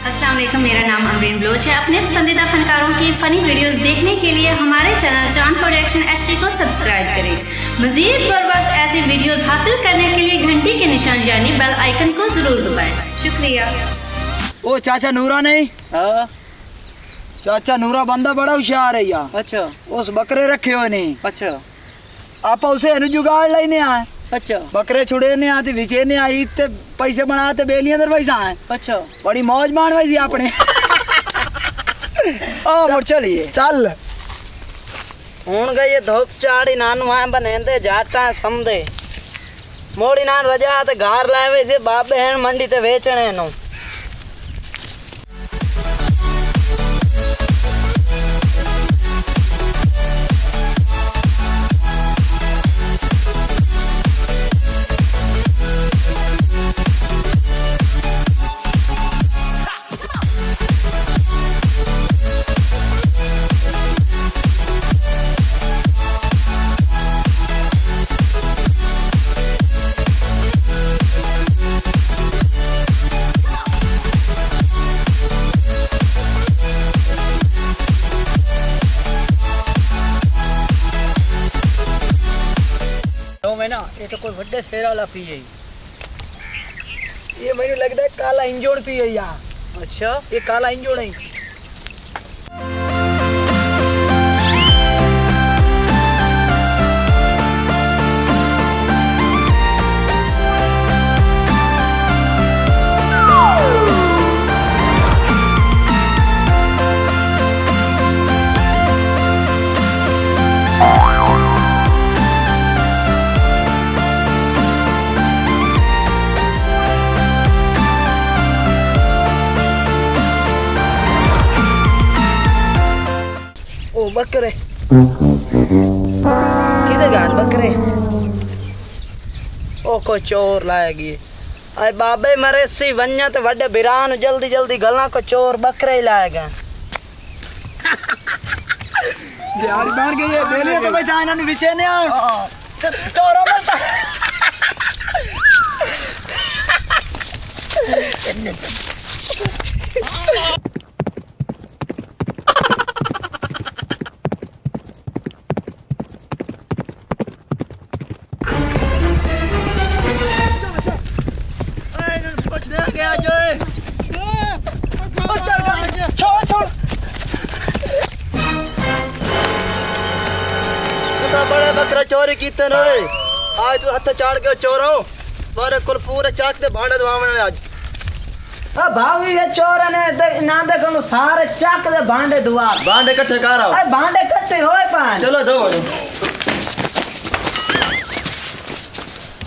अस्सलाम वालेकुम, मेरा नाम अमरीन बलोच है। अपने पसंदीदा फनकारों की फ़नी वीडियोस देखने के लिए हमारे चैनल चॉर प्रोडक्शन HD को सब्सक्राइब करें। मज़ीद बर वक्त ऐसी वीडियोस हासिल करने के लिए घंटी के निशान यानी बेल आइकन को ज़रूर दबाएं। शुक्रिया। ओ चाचा नूरा नहीं? हाँ चाचा नूरा बंदा बड़ा होशियार है यार। अच्छा उस बकरे रखे हो नहीं? अच्छा आप उसे जुगाड़ लेने आए। अच्छा बकरे छुड़े ने आते विचे ने आई ते पैसे बनाते बेलियां दर पैसा आए। अच्छा बड़ी मौज मान वही अपने। ओ मोर चलिए चल हूं गई धूप चाड़ी नानू आए बनेंदे जाटा समदे मोड़ी नान रजा ते घर लावे से बाबे हैं मंडी ते बेचने नो। ये तो कोई बड़े शेर वाला पी है। ये मैंने लगता है काला इंजोड़ पी है यार। अच्छा ये काला इंजोड़ है। बकरे किधर गए बकरे? ओ को चोर लाएगी अरे बाबे मरे सी वन्या तो वड्डे बिरान जल्दी जल्दी गलना को चोर बकरे ही लाएगा। यार मार गई ये बेलियां तो पैसा आना नहीं विचे ने आओ चोरो मरता। बड़े बकरा चोरी कीते न आज तू हथ चाड़ के चोरो मारे कुल पूरे चाक दे भांडे धवावने आज। आ भागी ये चोर ने ना देखो सारे चाक दे भांडे धुआ भांडे इकट्ठे कर आओ। भांडे इकट्ठे होए पान चलो दो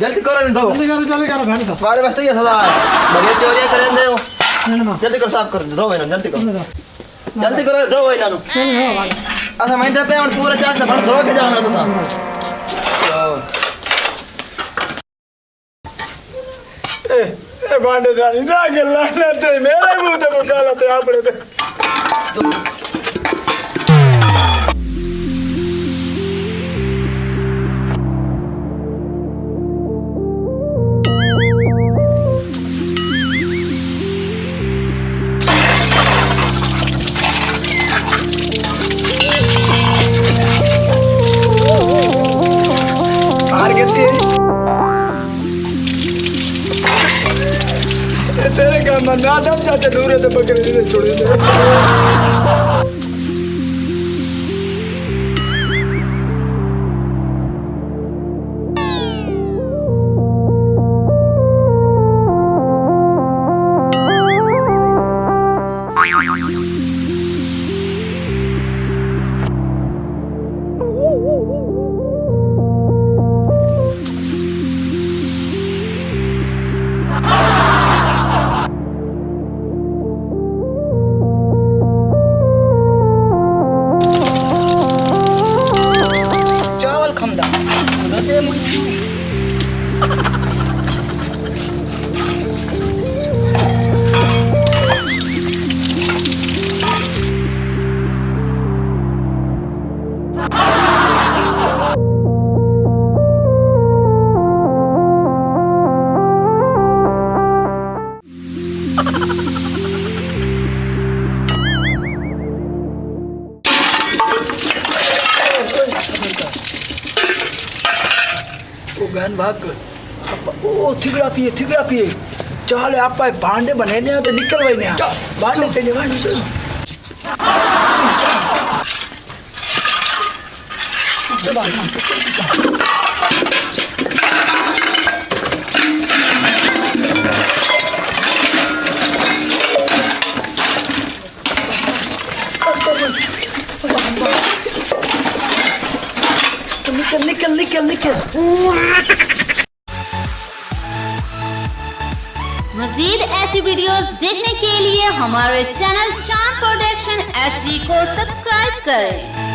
जल्दी करो दो जल्दी करो भांडे दो हमारे वास्ते ये सजा है बढ़िया चोरियां करें दे जल्दी करो साफ कर दो इन्हों जल्दी करो दो इन्हों अच्छा मैं पे और पूरा चाक दे भांडे धो के जाना तो साहब ए भांडे जानी जा के लाना ते मेरे मुंह ते मुकाला ते आपने ते तेरे का मना दम चाचा दूर है तो बकरे ने छोड़े दे। बहन भाग ओ थिगड़ा पिए चल आप भांडे बने तो निकल वही नहीं भांडे चले भांडे निकल मजीद ऐसी वीडियोस देखने के लिए हमारे चैनल चांद प्रोडक्शन HD को सब्सक्राइब करें।